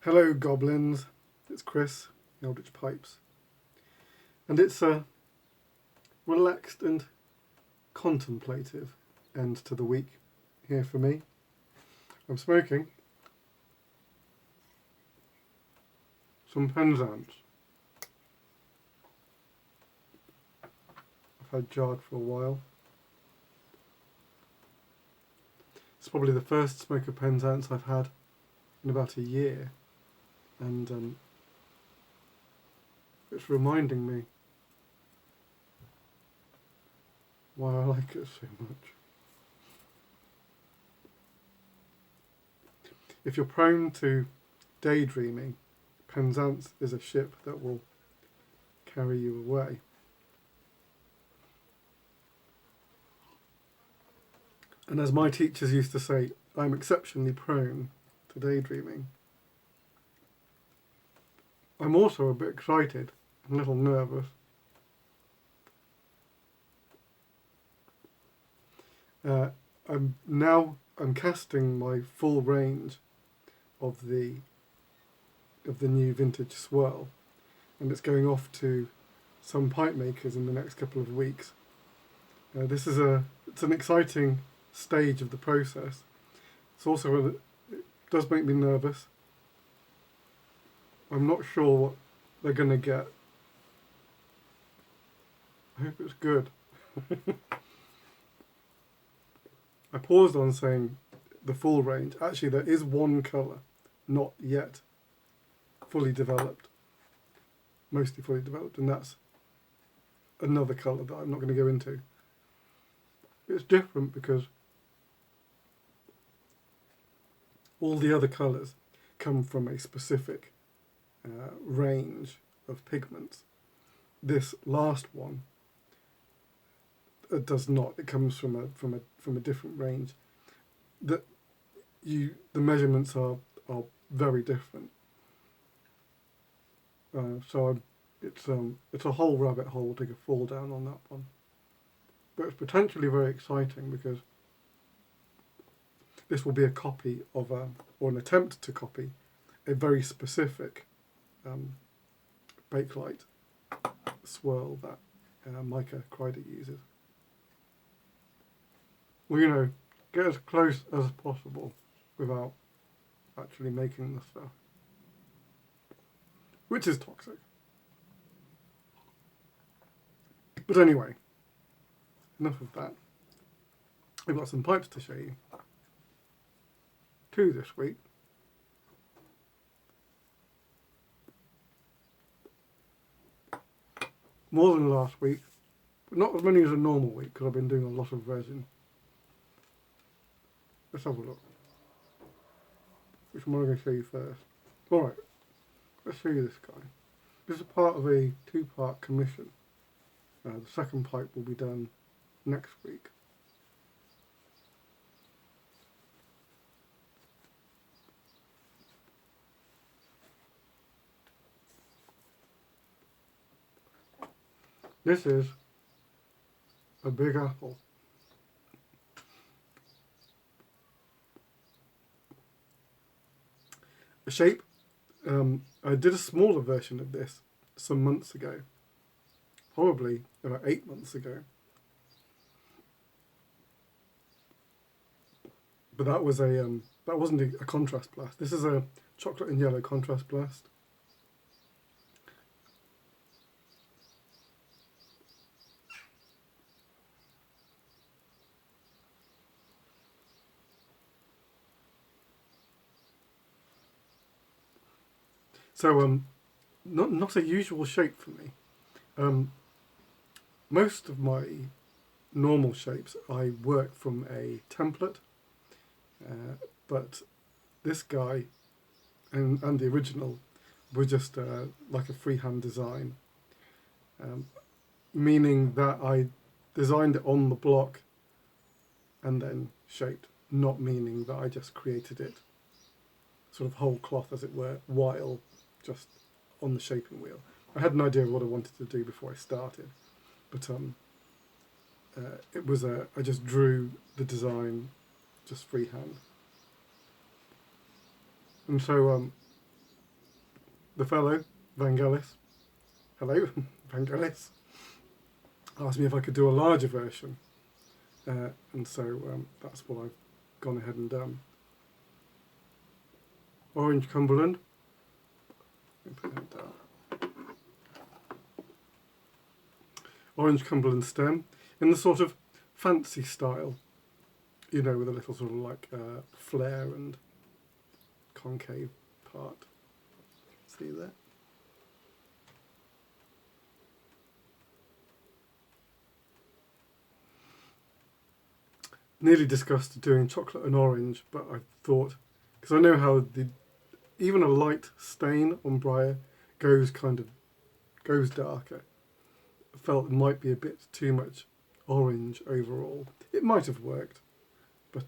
Hello goblins, it's Chris, Eldritch Pipes, and it's a relaxed and contemplative end to the week here for me. I'm smoking some Penzance. I've had jarred for a while. It's probably the first smoke of Penzance I've had in about a year, and it's reminding me why I like it so much. If you're prone to daydreaming, Penzance is a ship that will carry you away. And as my teachers used to say, I'm exceptionally prone to daydreaming. I'm also a bit excited and a little nervous. I'm casting my full range of the new vintage swirl, and it's going off to some pipe makers in the next couple of weeks. It's an exciting stage of the process. It does make me nervous. I'm not sure what they're going to get. I hope it's good. I paused on saying the full range. Actually, there is one colour not yet fully developed, mostly fully developed, and that's another colour that I'm not going to go into. It's different because all the other colours come from a specific range of pigments. This last one does not. It comes from a different range. The measurements are very different. It's a whole rabbit hole to fall down on that one. But it's potentially very exciting because this will be a copy of or an attempt to copy a very specific bakelite swirl that Micah Kreider uses. Well, get as close as possible without actually making the stuff, which is toxic. But anyway, enough of that. I've got some pipes to show you. 2 this week. More than last week, but not as many as a normal week because I've been doing a lot of resin. Let's have a look. Which one am I going to show you first? Alright, let's show you this guy. This is part of a 2-part commission. The second pipe will be done next week. This is a big apple. The shape, I did a smaller version of this some months ago, probably about 8 months ago. But that wasn't a contrast blast. This is a chocolate and yellow contrast blast. So not a usual shape for me. Most of my normal shapes I work from a template, but this guy and the original were just like a freehand design, meaning that I designed it on the block and then shaped, not meaning that I just created it sort of whole cloth, as it were, while just on the shaping wheel. I had an idea of what I wanted to do before I started, but I just drew the design just freehand. And so the fellow, Vangelis, hello, Vangelis, asked me if I could do a larger version. And so that's what I've gone ahead and done. Orange Cumberland. Put that down. Orange Cumberland stem in the sort of fancy style, you know, with a little sort of like flare and concave part. See there? Nearly discussed doing chocolate and orange, but I thought, because I know how even a light stain on briar goes darker. I felt it might be a bit too much orange overall. It might have worked, but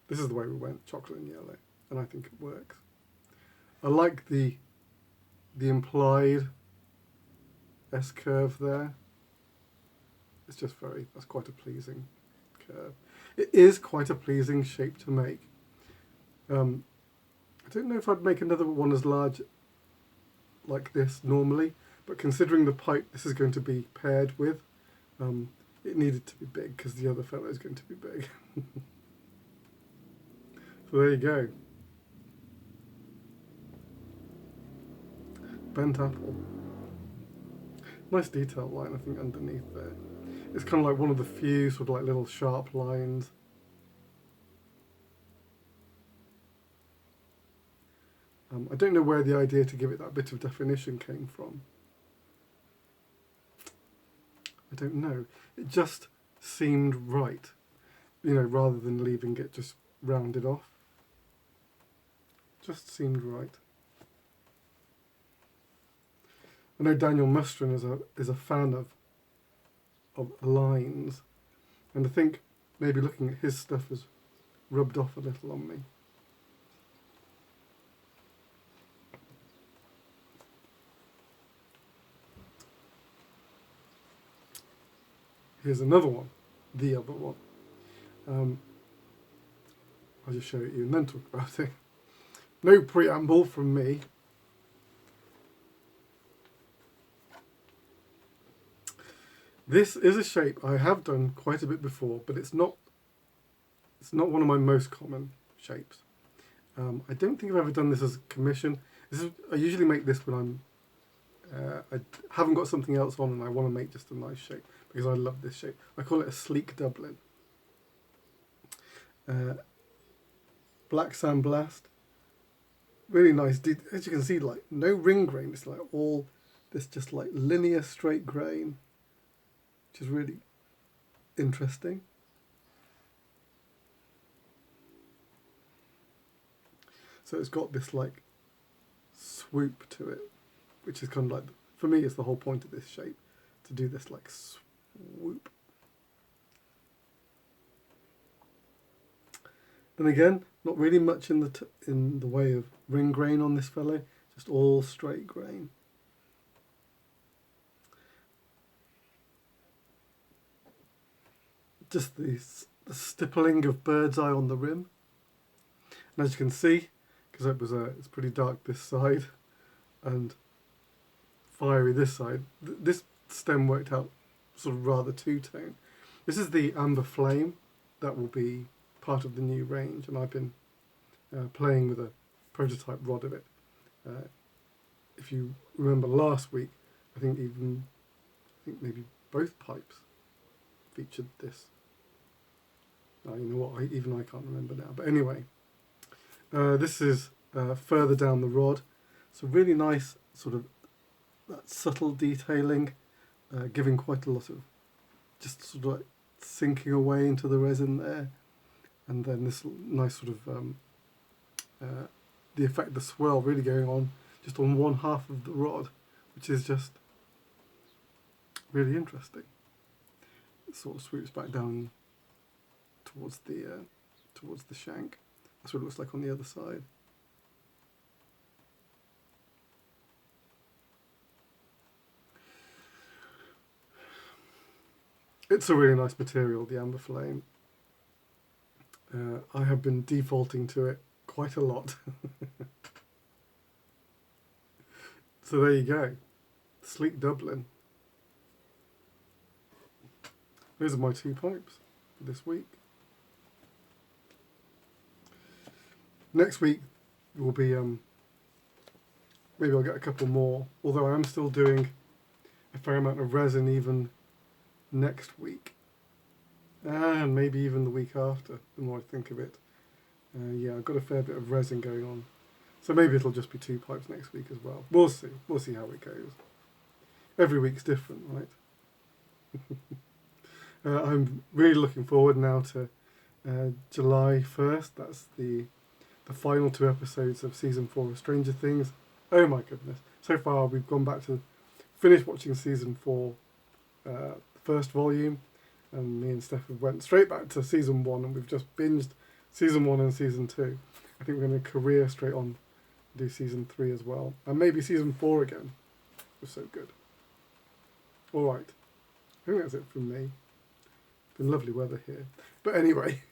this is the way we went, chocolate and yellow, and I think it works. I like the implied S-curve there. It's just that's quite a pleasing curve. It is quite a pleasing shape to make. I don't know if I'd make another one as large like this normally, but considering the pipe this is going to be paired with, it needed to be big because the other fellow is going to be big. So there you go. Bent apple. Nice detail line, I think, underneath there. It's kind of like one of the few sort of like little sharp lines. I don't know where the idea to give it that bit of definition came from. I don't know. It just seemed right, you know, rather than leaving it just rounded off. Just seemed right. I know Daniel Mustrin is a fan of lines, and I think maybe looking at his stuff has rubbed off a little on me. Here's another one, the other one. I'll just show it you and then talk about it. No preamble from me. This is a shape I have done quite a bit before, but it's not one of my most common shapes. I don't think I've ever done this as a commission. I usually make this when I haven't got something else on and I want to make just a nice shape, because I love this shape. I call it a sleek Dublin. Black sandblast. Really nice. As you can see, like no ring grain. It's like all this just like linear straight grain, which is really interesting. So it's got this like swoop to it, which is kind of like, for me, it's the whole point of this shape, to do this like swoop. Then again, not really much in the way of ring grain on this fellow, just all straight grain. Just the stippling of bird's eye on the rim. And as you can see, because it's pretty dark this side and fiery this side, this stem worked out sort of rather two-tone. This is the amber flame that will be part of the new range, and I've been playing with a prototype rod of it. If you remember last week, I think maybe both pipes featured this. You know what, even I can't remember now. But anyway, this is further down the rod. So really nice sort of that subtle detailing, giving quite a lot of just sort of like sinking away into the resin there. And then this nice sort of, the effect of the swirl really going on just on one half of the rod, which is just really interesting. It sort of swoops back down towards the shank. That's what it looks like on the other side. It's a really nice material, the amber flame. I have been defaulting to it quite a lot. So there you go. Sleek Dublin. Those are my 2 pipes for this week. Next week will be, maybe I'll get a couple more, although I am still doing a fair amount of resin even next week. And maybe even the week after, the more I think of it. Yeah, I've got a fair bit of resin going on. So maybe it'll just be 2 pipes next week as well. We'll see. We'll see how it goes. Every week's different, right? I'm really looking forward now to July 1st. That's the final 2 episodes of season 4 of Stranger Things. Oh my goodness. So far we've gone back to finish watching season 4, the first volume, and me and Steph went straight back to season 1, and we've just binged season 1 and season 2. I think we're going to career straight on, do season 3 as well, and maybe season 4 again. It was so good. Alright, I think that's it from me. It's been lovely weather here. But anyway,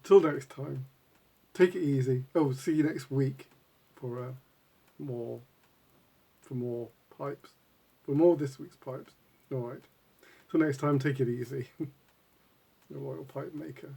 till next time, take it easy. Oh, see you next week for more pipes. For more of this week's pipes. Alright. So next time, take it easy. The Royal Pipe Maker.